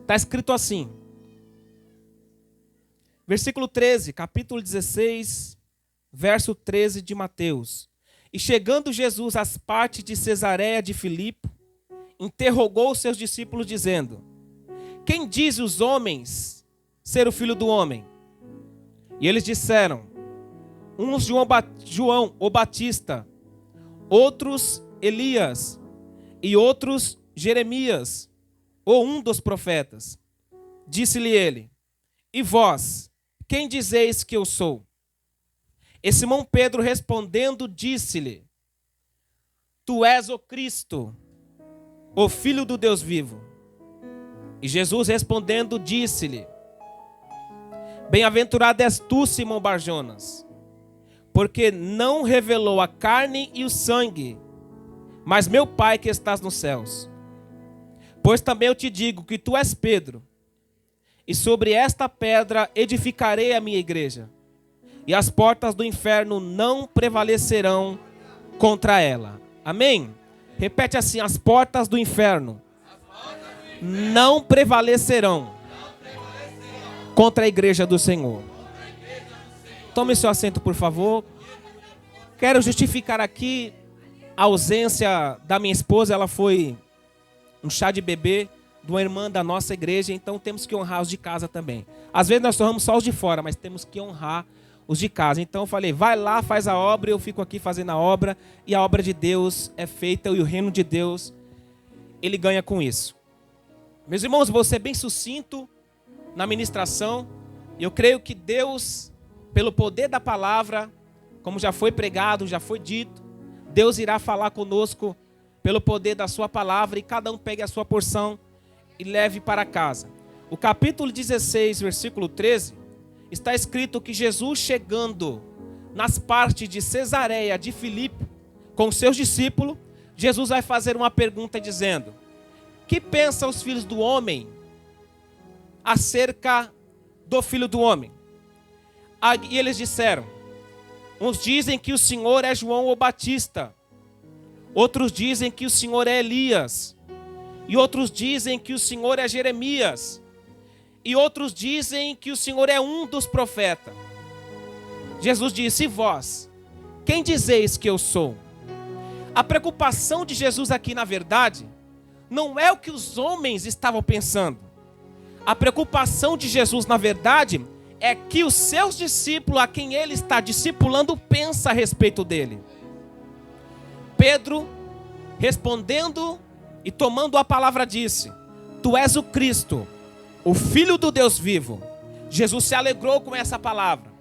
Está escrito assim. Versículo 13, capítulo 16, verso 13 de Mateus. E chegando Jesus às partes de Cesareia de Filipe, interrogou os seus discípulos, dizendo: quem diz os homens ser o Filho do Homem? E eles disseram: uns João o Batista, outros Elias, e outros Jeremias, ou um dos profetas. Disse-lhe ele: e vós, quem dizeis que eu sou? E Simão Pedro respondendo disse-lhe: tu és o Cristo, o Filho do Deus vivo. E Jesus respondendo disse-lhe: bem-aventurado és tu, Simão Barjonas, porque não revelou a carne e o sangue, mas meu Pai que estás nos céus. Pois também eu te digo que tu és Pedro, e sobre esta pedra edificarei a minha igreja, e as portas do inferno não prevalecerão contra ela. Amém? Repete assim: as portas do inferno não prevalecerão contra a igreja do Senhor. Tome seu assento, por favor. Quero justificar aqui a ausência da minha esposa. Ela foi um chá de bebê de uma irmã da nossa igreja, então temos que honrar os de casa também. Às vezes nós honramos só os de fora, mas temos que honrar os de casa. Então eu falei: vai lá, faz a obra, eu fico aqui fazendo a obra, e a obra de Deus é feita, e o reino de Deus, ele ganha com isso. Meus irmãos, vou ser bem sucinto na ministração. Eu creio que Deus, pelo poder da palavra, como já foi pregado, já foi dito, Deus irá falar conosco pelo poder da sua palavra, e cada um pegue a sua porção e leve para casa. O capítulo 16, versículo 13, está escrito que Jesus, chegando nas partes de Cesareia de Filipe, com seus discípulos, Jesus vai fazer uma pergunta dizendo: que pensam os filhos do homem acerca do Filho do Homem? E eles disseram: uns dizem que o Senhor é João o Batista, outros dizem que o Senhor é Elias, e outros dizem que o Senhor é Jeremias, e outros dizem que o Senhor é um dos profetas. Jesus disse: e vós, quem dizeis que eu sou? A preocupação de Jesus aqui, na verdade, não é o que os homens estavam pensando. A preocupação de Jesus, na verdade, é que os seus discípulos, a quem ele está discipulando, pensam a respeito dele. Pedro, respondendo e tomando a palavra, disse: tu és o Cristo, o Filho do Deus vivo. Jesus se alegrou com essa palavra.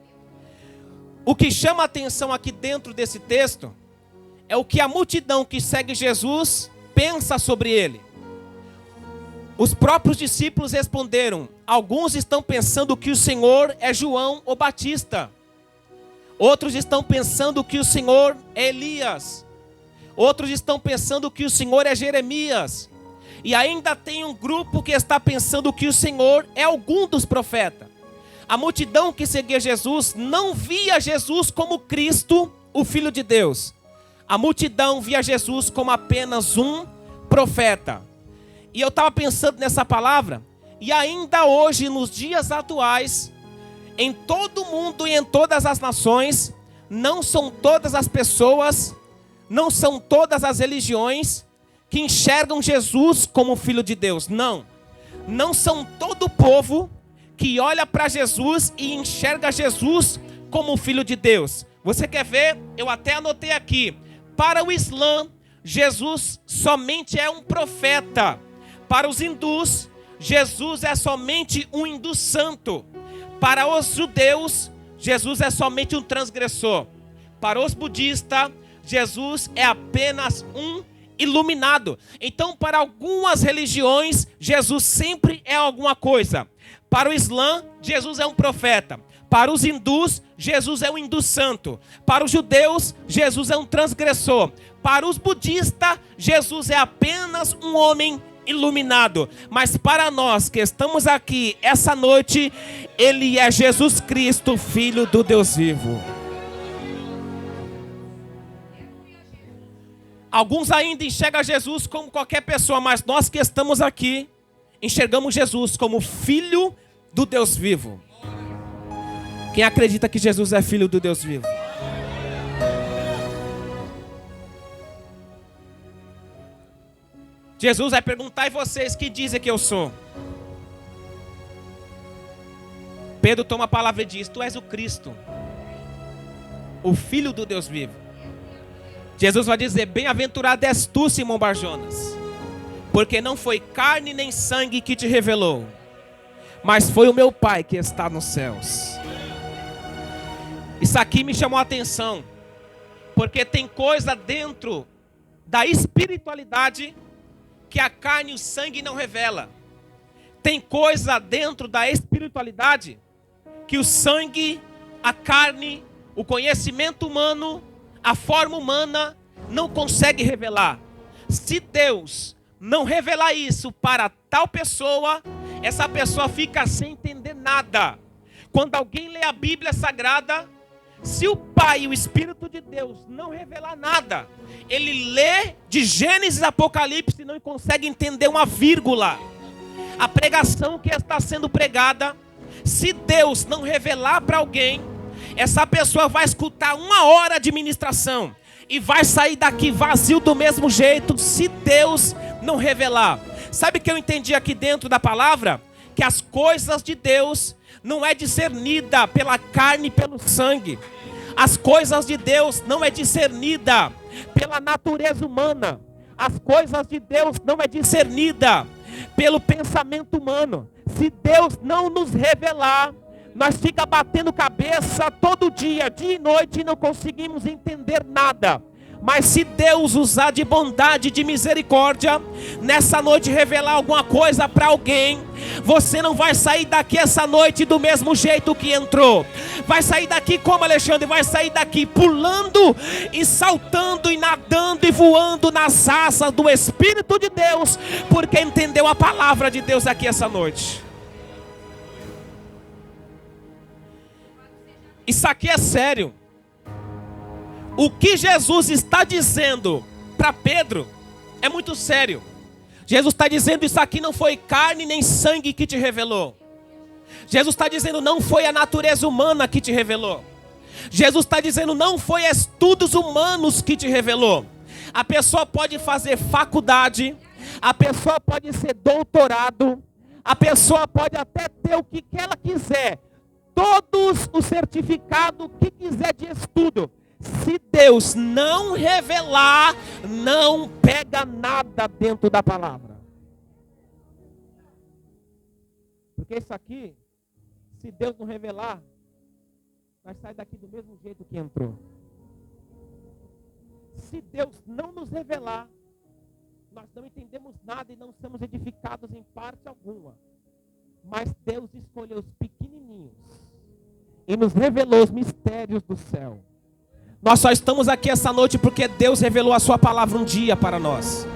O que chama a atenção aqui dentro desse texto é o que a multidão que segue Jesus pensa sobre ele. Os próprios discípulos responderam: alguns estão pensando que o Senhor é João o Batista, outros estão pensando que o Senhor é Elias, outros estão pensando que o Senhor é Jeremias, e ainda tem um grupo que está pensando que o Senhor é algum dos profetas. A multidão que seguia Jesus não via Jesus como Cristo, o Filho de Deus. A multidão via Jesus como apenas um profeta. E eu estava pensando nessa palavra, e ainda hoje, nos dias atuais, em todo o mundo e em todas as nações, não são todas as pessoas, não são todas as religiões que enxergam Jesus como Filho de Deus. Não. Não são todo o povo que olha para Jesus e enxerga Jesus como Filho de Deus. Você quer ver? Eu até anotei aqui. Para o Islã, Jesus somente é um profeta. Para os hindus, Jesus é somente um hindu santo. Para os judeus, Jesus é somente um transgressor. Para os budistas, Jesus é apenas um iluminado. Então, para algumas religiões, Jesus sempre é alguma coisa. Para o Islã, Jesus é um profeta. Para os hindus, Jesus é um hindu santo. Para os judeus, Jesus é um transgressor. Para os budistas, Jesus é apenas um homem iluminado. Mas para nós que estamos aqui essa noite, Ele é Jesus Cristo, Filho do Deus vivo. Alguns ainda enxergam Jesus como qualquer pessoa, mas nós que estamos aqui enxergamos Jesus como filho do Deus vivo. Quem acredita que Jesus é filho do Deus vivo? Jesus vai perguntar: e vocês que dizem que eu sou? Pedro toma a palavra e diz: tu és o Cristo, o filho do Deus vivo. Jesus vai dizer: bem-aventurado és tu, Simão Barjonas, porque não foi carne nem sangue que te revelou, mas foi o meu Pai que está nos céus. Isso aqui me chamou a atenção, porque tem coisa dentro da espiritualidade que a carne e o sangue não revela. Tem coisa dentro da espiritualidade que o sangue, a carne, o conhecimento humano, a forma humana não consegue revelar. Se Deus não revelar isso para tal pessoa, essa pessoa fica sem entender nada. Quando alguém lê a Bíblia Sagrada, se o Pai e o Espírito de Deus não revelar nada, ele lê de Gênesis a Apocalipse e não consegue entender uma vírgula. A pregação que está sendo pregada, se Deus não revelar para alguém, essa pessoa vai escutar 1 hora de ministração e vai sair daqui vazio do mesmo jeito, se Deus não revelar. Sabe o que eu entendi aqui dentro da palavra? Que as coisas de Deus não é discernida pela carne e pelo sangue. As coisas de Deus não é discernida pela natureza humana. As coisas de Deus não é discernida pelo pensamento humano. Se Deus não nos revelar, nós fica batendo cabeça todo dia e noite, e não conseguimos entender nada. Mas se Deus usar de bondade, de misericórdia, nessa noite revelar alguma coisa para alguém, você não vai sair daqui essa noite do mesmo jeito que entrou. Vai sair daqui como Alexandre? Vai sair daqui pulando e saltando e nadando e voando nas asas do Espírito de Deus, porque entendeu a palavra de Deus aqui essa noite. Isso aqui é sério. O que Jesus está dizendo para Pedro é muito sério. Jesus está dizendo: isso aqui não foi carne nem sangue que te revelou. Jesus está dizendo: não foi a natureza humana que te revelou. Jesus está dizendo: não foi estudos humanos que te revelou. A pessoa pode fazer faculdade, a pessoa pode ser doutorado, a pessoa pode até ter o que ela quiser, todos os certificados que quiser de estudo. Se Deus não revelar, não pega nada dentro da palavra. Porque isso aqui, se Deus não revelar, nós saímos daqui do mesmo jeito que entrou. Se Deus não nos revelar, nós não entendemos nada e não somos edificados em parte alguma. Mas Deus escolheu os pequenininhos e nos revelou os mistérios do céu. Nós só estamos aqui essa noite porque Deus revelou a sua palavra um dia para nós.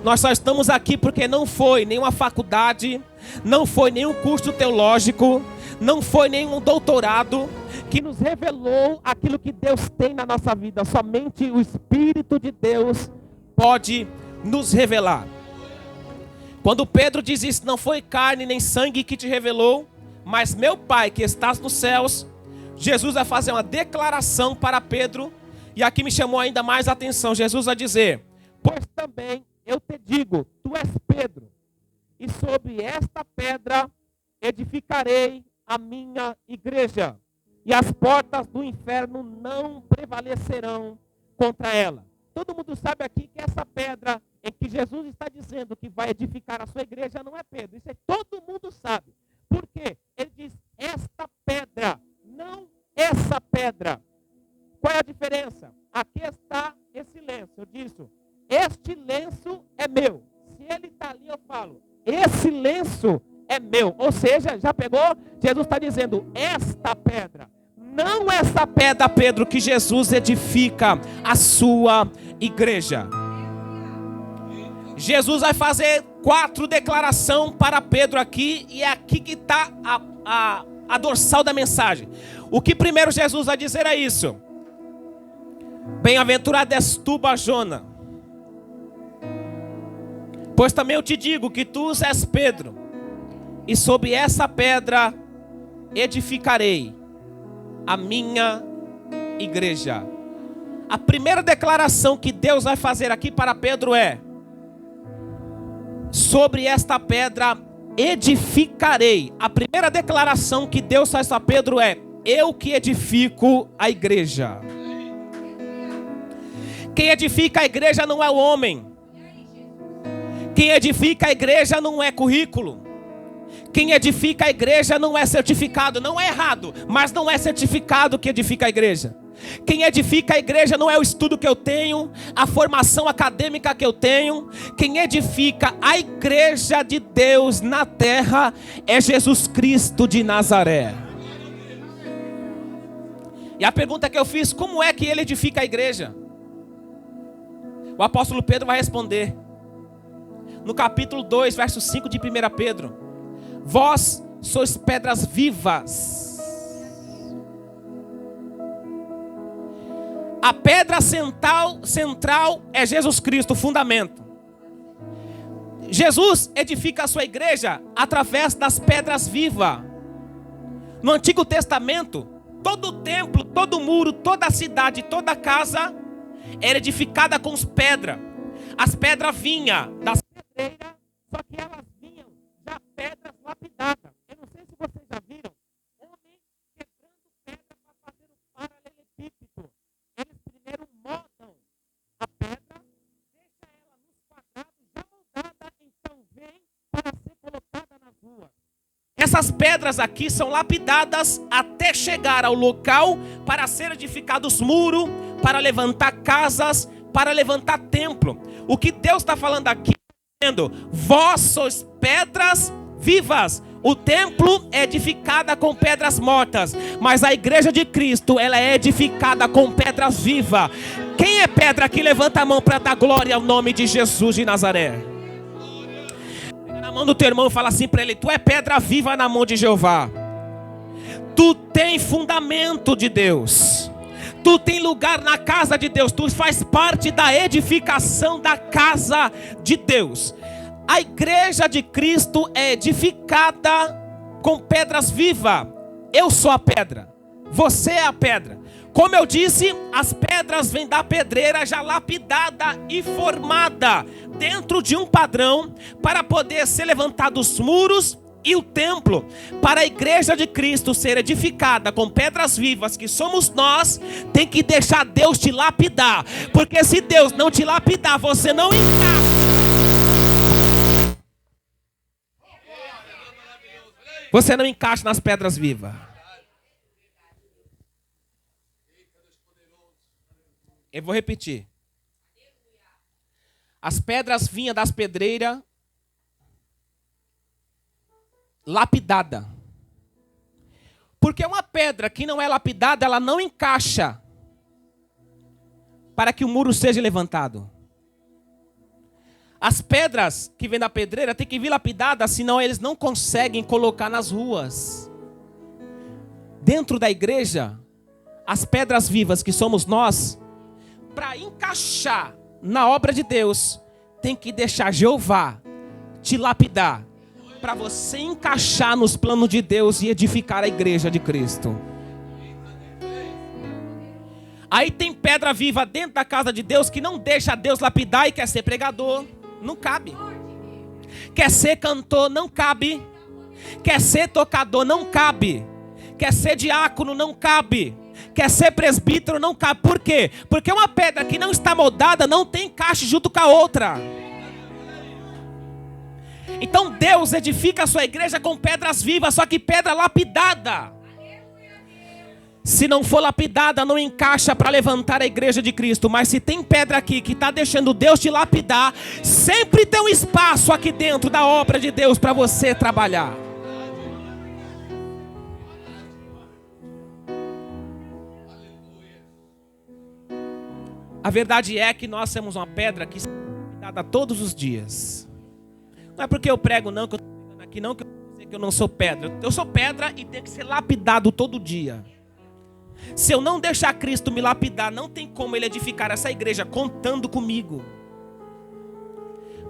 Nós só estamos aqui porque não foi nenhuma faculdade, não foi nenhum curso teológico, não foi nenhum doutorado que nos revelou aquilo que Deus tem na nossa vida. Somente o Espírito de Deus pode nos revelar. Quando Pedro diz isso: não foi carne nem sangue que te revelou, mas meu Pai que estás nos céus, Jesus vai fazer uma declaração para Pedro, e aqui me chamou ainda mais a atenção. Jesus vai dizer: pois também eu te digo, tu és Pedro, e sobre esta pedra edificarei a minha igreja, e as portas do inferno não prevalecerão contra ela. Todo mundo sabe aqui que essa pedra em que Jesus está dizendo que vai edificar a sua igreja não é Pedro. Isso todo mundo sabe. Por quê? Ele diz: esta pedra, não essa pedra. Qual é a diferença? Aqui está esse lenço. Eu disse: este lenço é meu. Se ele está ali, eu falo: esse lenço é meu. Ou seja, já pegou? Jesus está dizendo: esta pedra. Não essa pedra, Pedro, que Jesus edifica a sua igreja. Jesus vai fazer 4 declarações para Pedro aqui, e é aqui que está a dorsal da mensagem. O que primeiro Jesus vai dizer é isso: bem-aventurado és tu, Barjona, Pois também eu te digo que tu és Pedro, e sobre essa pedra edificarei a minha igreja. A primeira declaração que Deus vai fazer aqui para Pedro é: sobre esta pedra edificarei. A primeira declaração que Deus faz para Pedro é: eu que edifico a igreja. Quem edifica a igreja não é o homem. Quem edifica a igreja não é currículo. Quem edifica a igreja não é certificado. Não é errado, mas não é certificado que edifica a igreja. Quem edifica a igreja não é o estudo que eu tenho, a formação acadêmica que eu tenho. Quem edifica a igreja de Deus na terra é Jesus Cristo de Nazaré. E a pergunta que eu fiz: como é que ele edifica a igreja? O apóstolo Pedro vai responder no capítulo 2, verso 5 de 1 Pedro: vós sois pedras vivas. A pedra central é Jesus Cristo, o fundamento. Jesus edifica a sua igreja através das pedras vivas. No Antigo Testamento, todo o templo, todo o muro, toda a cidade, toda a casa era edificada com pedras. As pedras vinham das pedreiras, só que elas vinham já pedras lapidadas. Eu não sei se vocês já viram homens quebrando pedra para fazer o paralelepípedo. Eles primeiro moldam a pedra, deixa ela nos quadrados já moldada, então vem para ser colocada nas ruas. Essas pedras aqui são lapidadas até chegar ao local para ser edificados muros, para levantar casas, para levantar templo. O que Deus está falando aqui, dizendo: vós sois pedras vivas. O templo é edificado com pedras mortas, mas a igreja de Cristo, ela é edificada com pedras vivas. Quem é pedra que levanta a mão para dar glória ao nome de Jesus de Nazaré? Pega na mão do teu irmão e fala assim para ele: tu é pedra viva na mão de Jeová. Tu tem fundamento de Deus. Tu tem lugar na casa de Deus. Tu faz parte da edificação da casa de Deus. A igreja de Cristo é edificada com pedras vivas. Eu sou a pedra. Você é a pedra. Como eu disse, as pedras vêm da pedreira já lapidada e formada dentro de um padrão para poder ser levantados os muros e o templo. Para a igreja de Cristo ser edificada com pedras vivas, que somos nós, tem que deixar Deus te lapidar. Porque se Deus não te lapidar, você não encaixa. Você não encaixa nas pedras vivas. Eu vou repetir. As pedras vinham das pedreiras lapidada. Porque uma pedra que não é lapidada, ela não encaixa para que o muro seja levantado. As pedras que vêm da pedreira tem que vir lapidadas, senão eles não conseguem colocar nas ruas. Dentro da igreja, as pedras vivas que somos nós, para encaixar na obra de Deus, tem que deixar Jeová te lapidar, para você encaixar nos planos de Deus e edificar a igreja de Cristo. Aí tem pedra viva dentro da casa de Deus que não deixa Deus lapidar e quer ser pregador. Não cabe. Quer ser cantor, não cabe. Quer ser tocador, não cabe. Quer ser diácono, não cabe. Quer ser presbítero, não cabe. Por quê? Porque uma pedra que não está moldada não tem encaixe junto com a outra. Então Deus edifica a sua igreja com pedras vivas, só que pedra lapidada. Se não for lapidada, não encaixa para levantar a igreja de Cristo. Mas se tem pedra aqui que está deixando Deus te lapidar, sempre tem um espaço aqui dentro da obra de Deus para você trabalhar. A verdade é que nós somos uma pedra que está lapidada todos os dias. Não é porque eu prego não, que eu estou pregando aqui não, que eu vou dizer que eu não sou pedra. Eu sou pedra e tenho que ser lapidado todo dia. Se eu não deixar Cristo me lapidar, não tem como Ele edificar essa igreja contando comigo.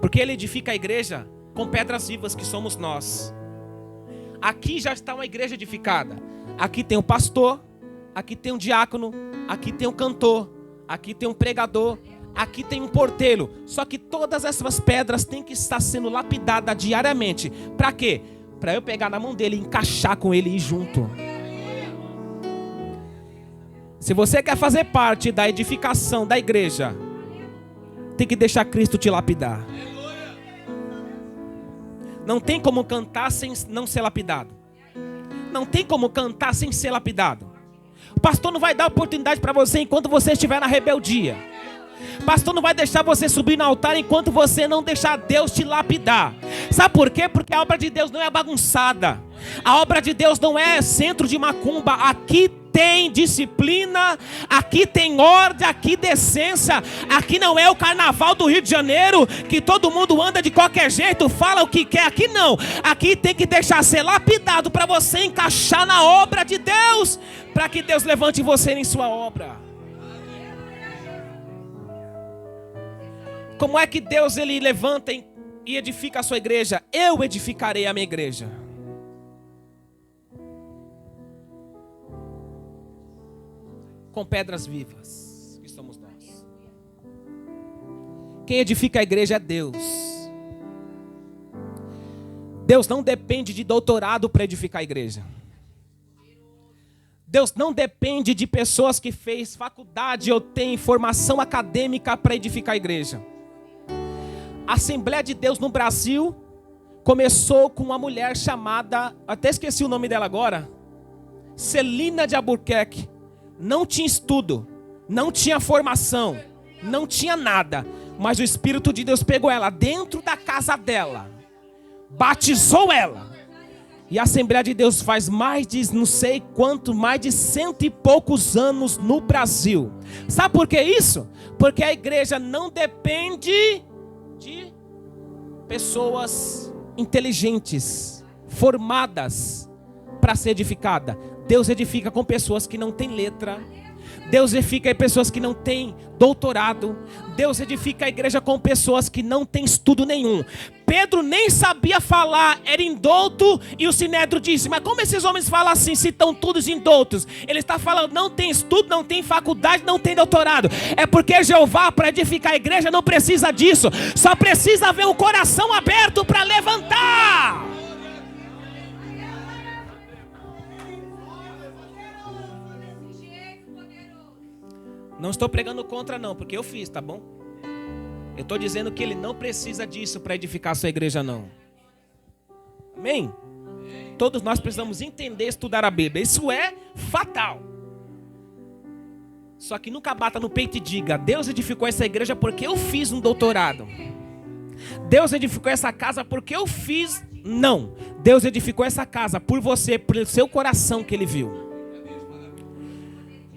Porque Ele edifica a igreja com pedras vivas, que somos nós. Aqui já está uma igreja edificada. Aqui tem um pastor, aqui tem um diácono, aqui tem um cantor, aqui tem um pregador, aqui tem um porteiro. Só que todas essas pedras têm que estar sendo lapidadas diariamente. Para quê? Para eu pegar na mão dele, encaixar com ele e ir junto. Se você quer fazer parte da edificação da igreja, tem que deixar Cristo te lapidar. Não tem como cantar sem não ser lapidado. Não tem como cantar sem ser lapidado. O pastor não vai dar oportunidade para você enquanto você estiver na rebeldia. O pastor não vai deixar você subir no altar enquanto você não deixar Deus te lapidar. Sabe por quê? Porque a obra de Deus não é bagunçada. A obra de Deus não é centro de macumba. Aqui tem disciplina, aqui tem ordem, aqui decência. Aqui não é o carnaval do Rio de Janeiro, que todo mundo anda de qualquer jeito, fala o que quer. Aqui não. Aqui tem que deixar ser lapidado para você encaixar na obra de Deus, para que Deus levante você em sua obra. Como é que Deus ele levanta e edifica a sua igreja? Eu edificarei a minha igreja. Com pedras vivas, que somos nós. Quem edifica a igreja é Deus. Deus não depende de doutorado para edificar a igreja. Deus não depende de pessoas que fez faculdade ou têm formação acadêmica para edificar a igreja. A Assembleia de Deus no Brasil começou com uma mulher chamada, até esqueci o nome dela agora, Celina de Albuquerque. Não tinha estudo, não tinha formação, não tinha nada. Mas o Espírito de Deus pegou ela dentro da casa dela, batizou ela. E a Assembleia de Deus faz mais de não sei quanto, mais de 100 e poucos anos no Brasil. Sabe por que isso? Porque a igreja não depende de pessoas inteligentes, formadas para ser edificada. Deus edifica com pessoas que não têm letra. Deus edifica pessoas que não têm doutorado. Deus edifica a igreja com pessoas que não têm estudo nenhum. Pedro nem sabia falar, era indouto, e o Sinédrio disse: mas como esses homens falam assim, se estão todos indoutos? Ele está falando, não tem estudo, não tem faculdade, não tem doutorado. É porque Jeová, para edificar a igreja, não precisa disso. Só precisa ver o coração aberto para levantar. Não estou pregando contra não, porque eu fiz, tá bom? Eu estou dizendo que ele não precisa disso para edificar a sua igreja, não. Amém? Todos nós precisamos entender e estudar a Bíblia. Isso é fatal. Só que nunca bata no peito e diga: Deus edificou essa igreja porque eu fiz um doutorado. Deus edificou essa casa porque eu fiz. Não. Deus edificou essa casa por você, pelo seu coração que ele viu.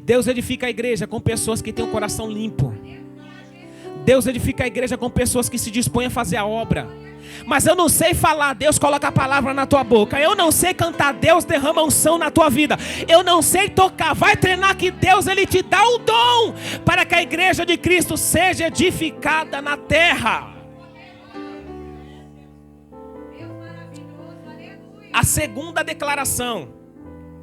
Deus edifica a igreja com pessoas que têm o coração limpo. Deus edifica a igreja com pessoas que se dispõem a fazer a obra. Mas eu não sei falar, Deus coloca a palavra na tua boca. Eu não sei cantar, Deus derrama unção na tua vida. Eu não sei tocar, vai treinar que Deus ele te dá o dom para que a igreja de Cristo seja edificada na terra. A segunda declaração.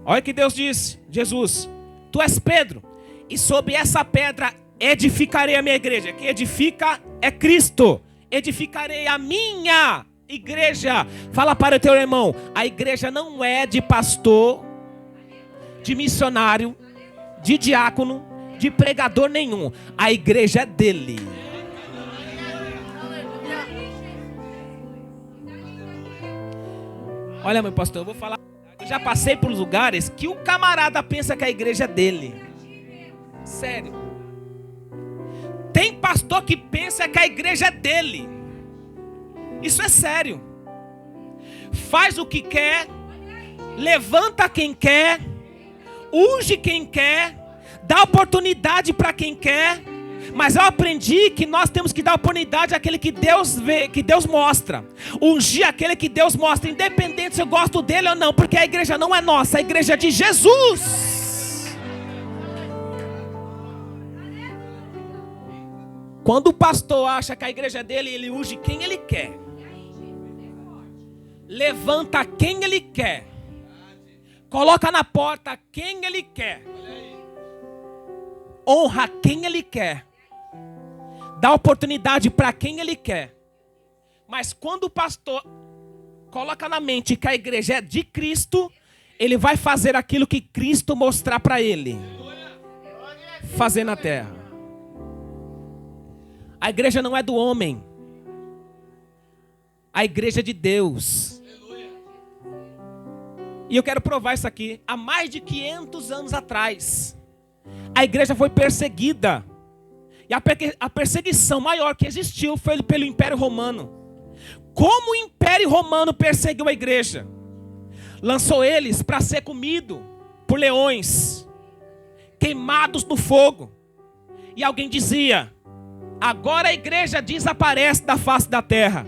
Olha o que Deus disse, Jesus: tu és Pedro, e sobre essa pedra edificarei a minha igreja. Quem edifica é Cristo. Edificarei a minha igreja. Fala para o teu irmão: a igreja não é de pastor, de missionário, de diácono, de pregador nenhum. A igreja é dele. Olha, meu pastor, eu vou falar. Eu já passei por lugares que o camarada pensa que a igreja é dele. Sério. Tem pastor que pensa que a igreja é dele. Isso é sério. Faz o que quer, levanta quem quer, unge quem quer, dá oportunidade para quem quer. Mas eu aprendi que nós temos que dar oportunidade àquele que Deus vê, que Deus mostra. Ungir aquele que Deus mostra, independente se eu gosto dele ou não, porque a igreja não é nossa, a igreja é de Jesus. Quando o pastor acha que a igreja é dele, ele unge quem ele quer. Levanta quem ele quer. Coloca na porta quem ele quer. Honra quem ele quer. Dá oportunidade para quem ele quer. Mas quando o pastor coloca na mente que a igreja é de Cristo, ele vai fazer aquilo que Cristo mostrar para ele fazer na terra. A igreja não é do homem. A igreja é de Deus. E eu quero provar isso aqui. Há mais de 500 anos atrás, a igreja foi perseguida. E a perseguição maior que existiu foi pelo Império Romano. Como o Império Romano perseguiu a igreja? Lançou eles para ser comido por leões, queimados no fogo. E alguém dizia: agora a igreja desaparece da face da terra.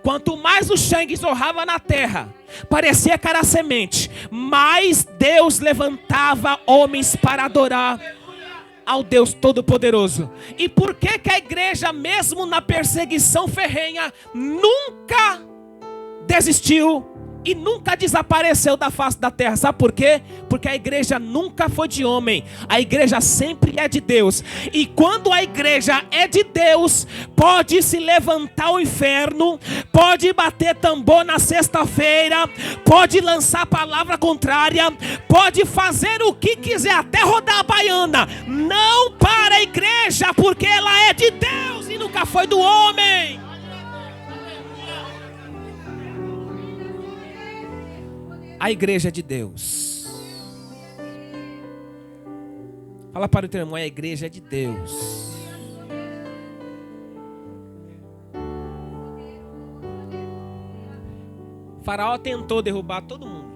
Quanto mais o sangue jorrava na terra, parecia que era semente, mais Deus levantava homens para adorar ao Deus Todo-Poderoso. E por que que a igreja, mesmo na perseguição ferrenha, nunca desistiu e nunca desapareceu da face da terra? Sabe por quê? Porque a igreja nunca foi de homem. A igreja sempre é de Deus. E quando a igreja é de Deus, pode se levantar o inferno, pode bater tambor na sexta-feira, pode lançar palavra contrária, pode fazer o que quiser, até rodar a baiana. Não para a igreja, porque ela é de Deus e nunca foi do homem. A igreja é de Deus. Fala para o teu irmão: a igreja é de Deus. Faraó tentou derrubar todo mundo.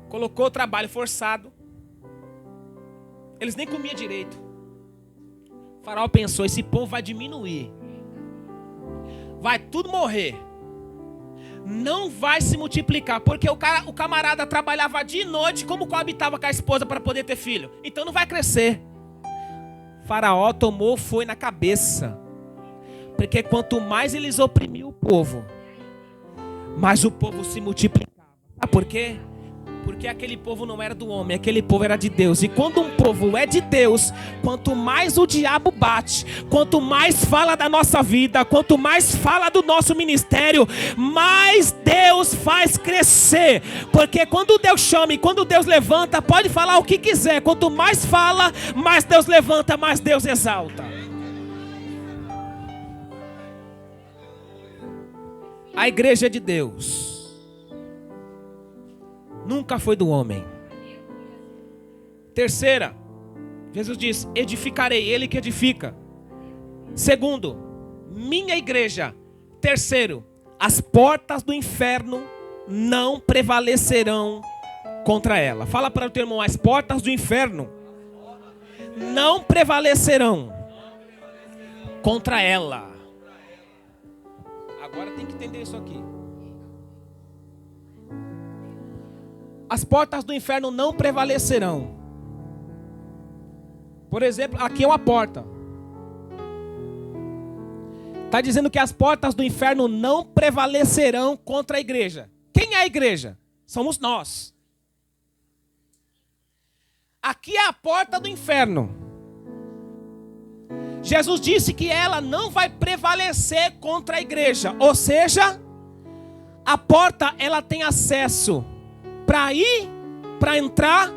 Colocou o trabalho forçado. Eles nem comiam direito. Faraó pensou: esse povo vai diminuir. Vai tudo morrer. Não vai se multiplicar, porque o camarada trabalhava de noite, como coabitava com a esposa para poder ter filho. Então não vai crescer. Faraó foi na cabeça. Porque quanto mais eles oprimiam o povo, mais o povo se multiplicava. Sabe por quê? Porque aquele povo não era do homem, aquele povo era de Deus. E quando um povo é de Deus, quanto mais o diabo bate, quanto mais fala da nossa vida, quanto mais fala do nosso ministério, mais Deus faz crescer. Porque quando Deus chama e quando Deus levanta, pode falar o que quiser. Quanto mais fala, mais Deus levanta, mais Deus exalta. A igreja é de Deus. Nunca foi do homem. Terceira, Jesus diz: edificarei, ele que edifica. Segundo, minha igreja. Terceiro, as portas do inferno não prevalecerão contra ela. Fala para o teu irmão: as portas do inferno não prevalecerão contra ela. Agora tem que entender isso aqui. As portas do inferno não prevalecerão. Por exemplo, aqui é uma porta. Está dizendo que as portas do inferno não prevalecerão contra a igreja. Quem é a igreja? Somos nós. Aqui é a porta do inferno. Jesus disse que ela não vai prevalecer contra a igreja. Ou seja, a porta ela tem acesso para ir, para entrar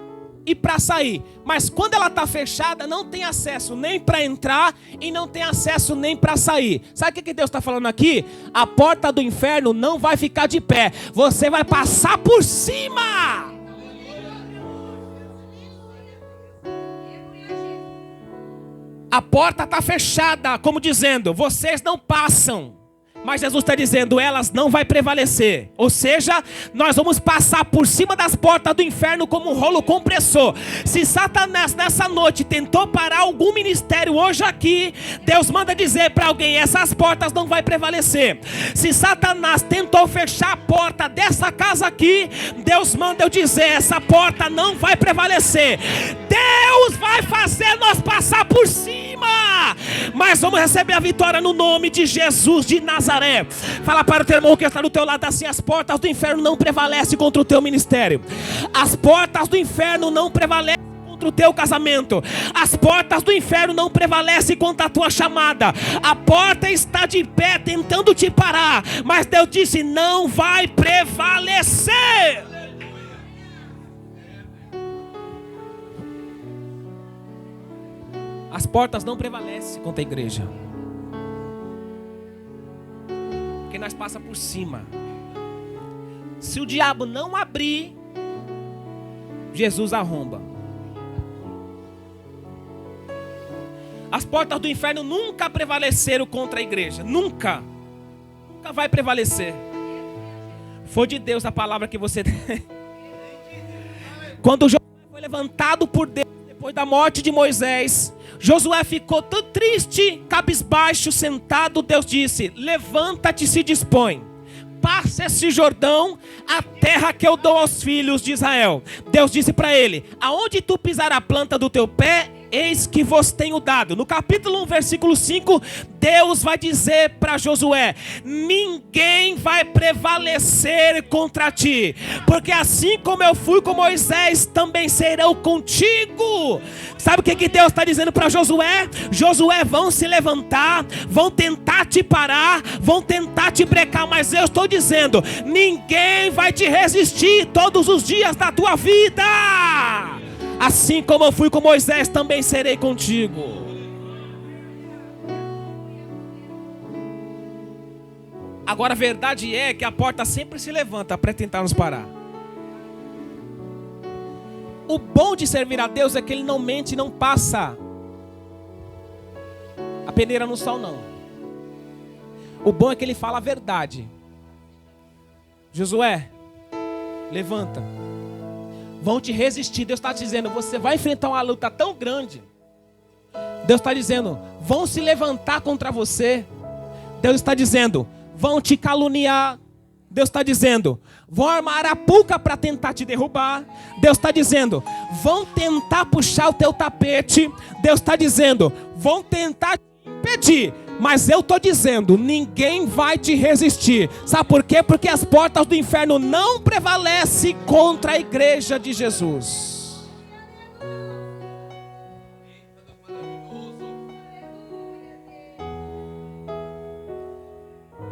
e para sair. Mas quando ela está fechada, não tem acesso nem para entrar e não tem acesso nem para sair. Sabe o que Deus está falando aqui? A porta do inferno não vai ficar de pé. Você vai passar por cima. A porta está fechada, como dizendo, vocês não passam. Mas Jesus está dizendo, elas não vai prevalecer. Ou seja, nós vamos passar por cima das portas do inferno como um rolo compressor. Se Satanás nessa noite tentou parar algum ministério hoje aqui, Deus manda dizer para alguém, essas portas não vai prevalecer. Se Satanás tentou fechar a porta dessa casa aqui, Deus manda eu dizer, essa porta não vai prevalecer. Deus vai fazer nós passar por cima, mas vamos receber a vitória no nome de Jesus de Nazaré. Fala para o teu irmão que está do teu lado assim: as portas do inferno não prevalecem contra o teu ministério. As portas do inferno não prevalecem contra o teu casamento. As portas do inferno não prevalecem contra a tua chamada. A porta está de pé tentando te parar, mas Deus disse: não vai prevalecer. As portas não prevalecem contra a igreja, porque nós passamos por cima. Se o diabo não abrir, Jesus arromba. As portas do inferno nunca prevaleceram contra a igreja. Nunca vai prevalecer. Foi de Deus a palavra que você tem. Quando Josué foi levantado por Deus depois da morte de Moisés, Josué ficou tão triste, cabisbaixo, sentado. Deus disse: levanta-te e se dispõe, passa esse Jordão, a terra que eu dou aos filhos de Israel. Deus disse para ele: aonde tu pisar a planta do teu pé, eis que vos tenho dado. No capítulo 1, versículo 5, Deus vai dizer para Josué: ninguém vai prevalecer contra ti, porque assim como eu fui com Moisés, também serão contigo. Sabe o que Deus está dizendo para Josué? Josué, vão se levantar, vão tentar te parar, vão tentar te brecar, mas eu estou dizendo: ninguém vai te resistir todos os dias da tua vida. Assim como eu fui com Moisés, também serei contigo. Agora a verdade é que a porta sempre se levanta para tentar nos parar. O bom de servir a Deus é que Ele não mente e não passa a peneira no sol, não. O bom é que Ele fala a verdade. Josué, levanta. Vão te resistir. Deus está dizendo: você vai enfrentar uma luta tão grande. Deus está dizendo: vão se levantar contra você. Deus está dizendo: vão te caluniar. Deus está dizendo: vão armar arapuca para tentar te derrubar. Deus está dizendo: vão tentar puxar o teu tapete. Deus está dizendo: vão tentar te impedir. Mas eu estou dizendo: ninguém vai te resistir. Sabe por quê? Porque as portas do inferno não prevalecem contra a igreja de Jesus.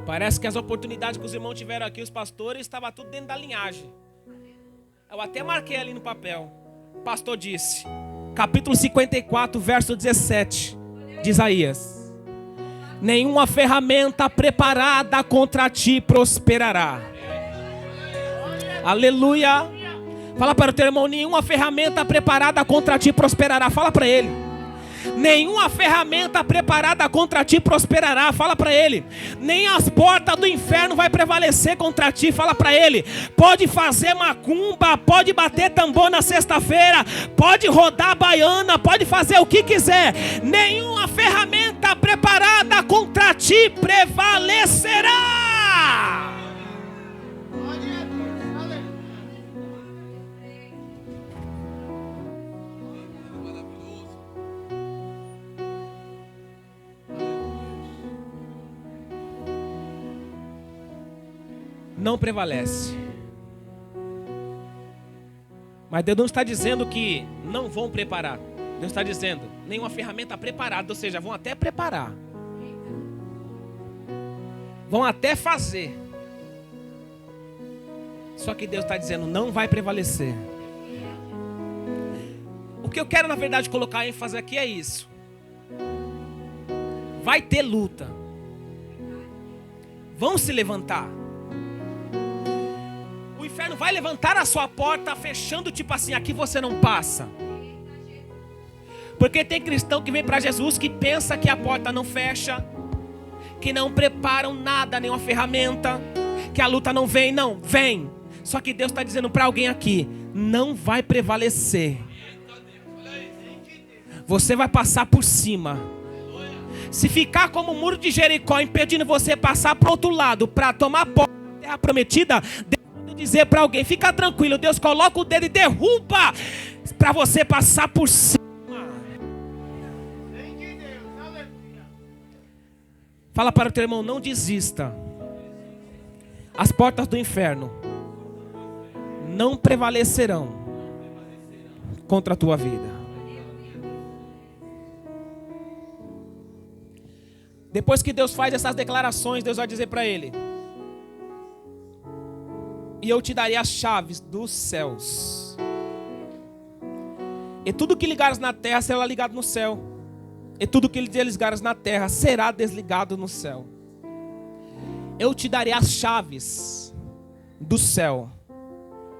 Parece que as oportunidades que os irmãos tiveram aqui, os pastores, estava tudo dentro da linhagem. Eu até marquei ali no papel. O pastor disse, capítulo 54, verso 17 de Isaías: nenhuma ferramenta preparada contra ti prosperará. Aleluia. Fala para o teu irmão: nenhuma ferramenta preparada contra ti prosperará. Fala para ele: nenhuma ferramenta preparada contra ti prosperará. Fala para ele: nem as portas do inferno vai prevalecer contra ti. Fala para ele: pode fazer macumba, pode bater tambor na sexta-feira, pode rodar baiana, pode fazer o que quiser, nenhuma ferramenta preparada contra ti prevalecerá. Não prevalece. Mas Deus não está dizendo que não vão preparar. Deus está dizendo: nenhuma ferramenta preparada. Ou seja, vão até preparar, vão até fazer. Só que Deus está dizendo: não vai prevalecer. O que eu quero na verdade colocar ênfase aqui é isso. Vai ter luta. Vão se levantar. O inferno vai levantar a sua porta, fechando tipo assim: aqui você não passa. Porque tem cristão que vem para Jesus que pensa que a porta não fecha, que não preparam nada, nenhuma ferramenta, que a luta não vem. Não, vem. Só que Deus está dizendo para alguém aqui: não vai prevalecer. Você vai passar por cima. Se ficar como o muro de Jericó, impedindo você passar para o outro lado, para tomar posse da terra prometida, Deus vai dizer para alguém: fica tranquilo, Deus coloca o dedo e derruba. para você passar por cima. Fala para o teu irmão, não desista. As portas do inferno não prevalecerão contra a tua vida. Depois que Deus faz essas declarações, Deus vai dizer para ele: e eu te darei as chaves dos céus. E tudo que ligares na terra será ligado no céu. E tudo que desligares na terra será desligado no céu. Eu te darei as chaves do céu.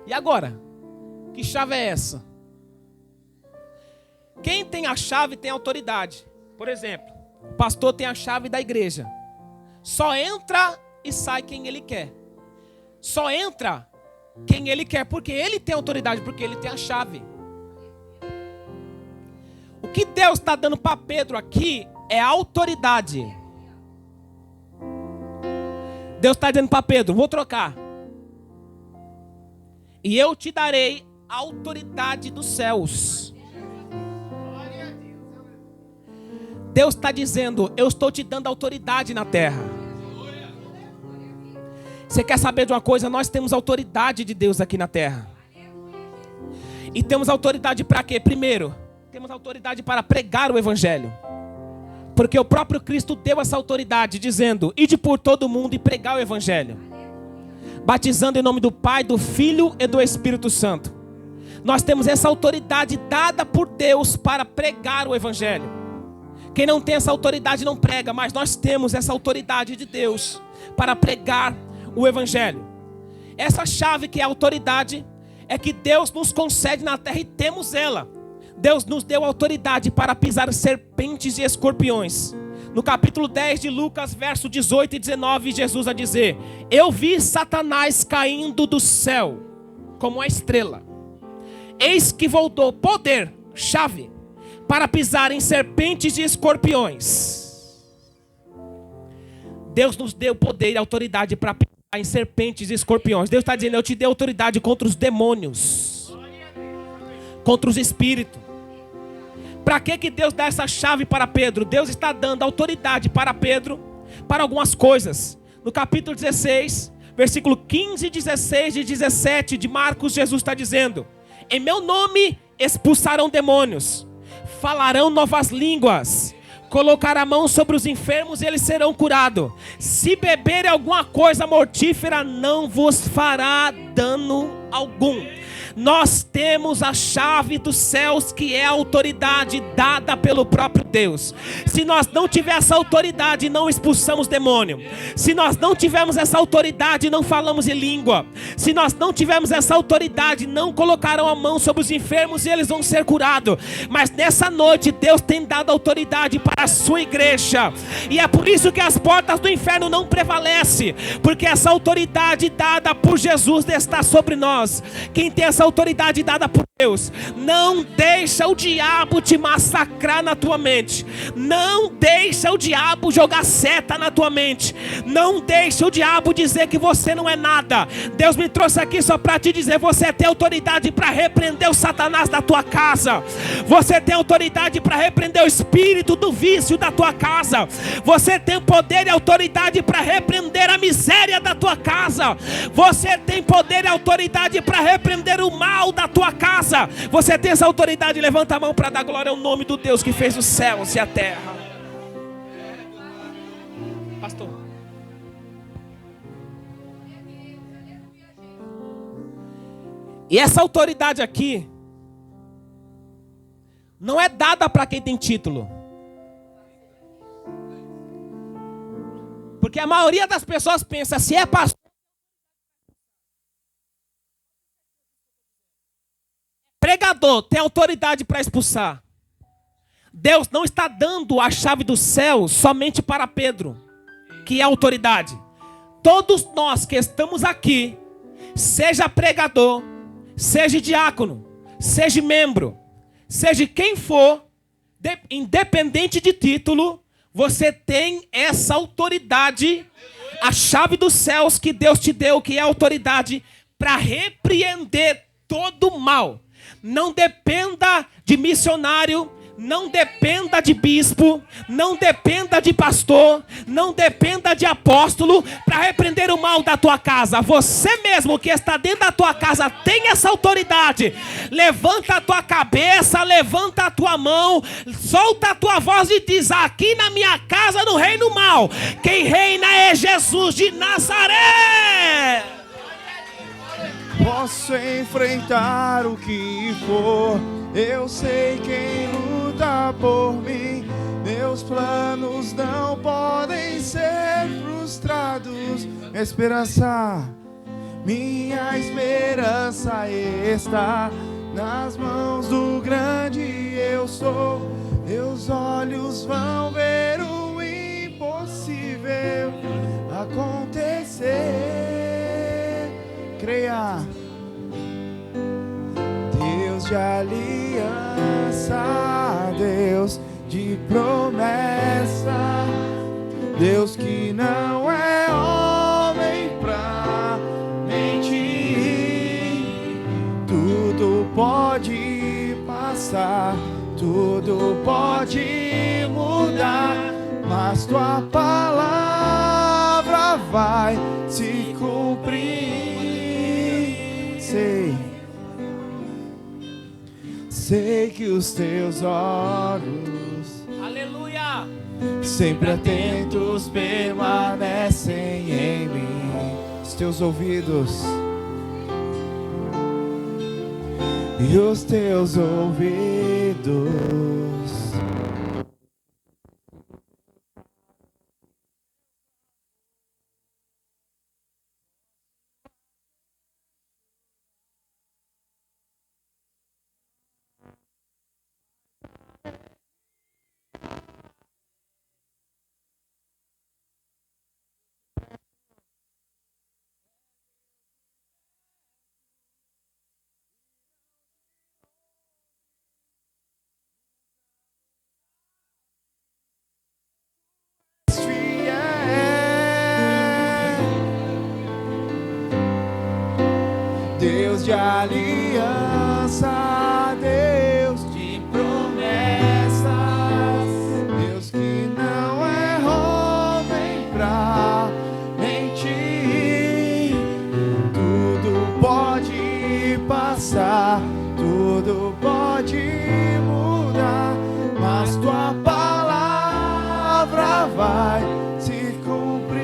E agora? Que chave é essa? Quem tem a chave tem autoridade. Por exemplo, o pastor tem a chave da igreja. Só entra e sai quem ele quer. Só entra quem ele quer, porque ele tem autoridade, porque ele tem a chave. O que Deus está dando para Pedro aqui é autoridade. Deus está dizendo para Pedro: vou trocar. E eu te darei a autoridade dos céus. Deus está dizendo: eu estou te dando autoridade na terra. Você quer saber de uma coisa? Nós temos autoridade de Deus aqui na terra. E temos autoridade para quê? Primeiro, temos autoridade para pregar o evangelho. Porque o próprio Cristo deu essa autoridade, dizendo: ide por todo mundo e pregar o evangelho, batizando em nome do Pai, do Filho e do Espírito Santo. Nós temos essa autoridade dada por Deus para pregar o evangelho. Quem não tem essa autoridade não prega, mas nós temos essa autoridade de Deus para pregar o evangelho. Essa chave que é a autoridade é que Deus nos concede na terra e temos ela. Deus nos deu autoridade para pisar serpentes e escorpiões. No capítulo 10 de Lucas, verso 18 e 19, Jesus a dizer: eu vi Satanás caindo do céu como uma estrela. Eis que voltou poder, chave, para pisar em serpentes e escorpiões. Deus nos deu poder e autoridade para pisar em serpentes e escorpiões. Deus está dizendo: eu te dei autoridade contra os demônios, contra os espíritos. Para que Deus dá essa chave para Pedro? Deus está dando autoridade para Pedro para algumas coisas. No capítulo 16, versículo 15, 16 e 17 de Marcos, Jesus está dizendo: em meu nome expulsarão demônios, falarão novas línguas, colocar a mão sobre os enfermos e eles serão curados. Se beberem alguma coisa mortífera, não vos fará dano algum. Nós temos a chave dos céus, que é a autoridade dada pelo próprio Deus. Se nós não tivermos essa autoridade, não expulsamos demônio. Se nós não tivermos essa autoridade, não falamos em língua. Se nós não tivermos essa autoridade, não colocarão a mão sobre os enfermos e eles vão ser curados. Mas nessa noite, Deus tem dado autoridade para a sua igreja. E é por isso que as portas do inferno não prevalecem. Porque essa autoridade dada por Jesus está sobre nós. Quem tem essa autoridade dada por Deus, não deixa o diabo te massacrar na tua mente. Não deixa o diabo jogar seta na tua mente. Não deixa o diabo dizer que você não é nada. Deus me trouxe aqui só para te dizer: você tem autoridade para repreender o Satanás da tua casa. Você tem autoridade para repreender o espírito do vício da tua casa. Você tem poder e autoridade para repreender a miséria da tua casa. Você tem poder e autoridade para repreender o mal da tua casa. Você tem essa autoridade. Levanta a mão para dar glória ao nome do Deus que fez os céus e a terra. Pastor, e essa autoridade aqui não é dada para quem tem título. Porque a maioria das pessoas pensa: se é pastor, pregador, tem autoridade para expulsar. Deus não está dando a chave do céu somente para Pedro, que é autoridade. Todos nós que estamos aqui, seja pregador, seja diácono, seja membro, seja quem for, independente de título, você tem essa autoridade, a chave dos céus que Deus te deu, que é a autoridade para repreender todo o mal. Não dependa de missionário, não dependa de bispo, não dependa de pastor, não dependa de apóstolo para repreender o mal da tua casa. Você mesmo que está dentro da tua casa tem essa autoridade. Levanta a tua cabeça, levanta a tua mão, solta a tua voz e diz: aqui na minha casa não reina o mal. Quem reina é Jesus de Nazaré. Posso enfrentar o que for, eu sei quem luta por mim. Meus planos não podem ser frustrados. Minha esperança está nas mãos do grande eu sou. Meus olhos vão ver o impossível acontecer. Creia. Deus de aliança, Deus de promessa, Deus que não é homem pra mentir. Tudo pode passar, tudo pode mudar, mas tua palavra vai se cumprir. Sei que os teus olhos, aleluia, sempre atentos permanecem em mim. Os teus ouvidos e os teus ouvidos. Deus de aliança, Deus de promessas, Deus que não é homem pra mentir. Tudo pode passar, tudo pode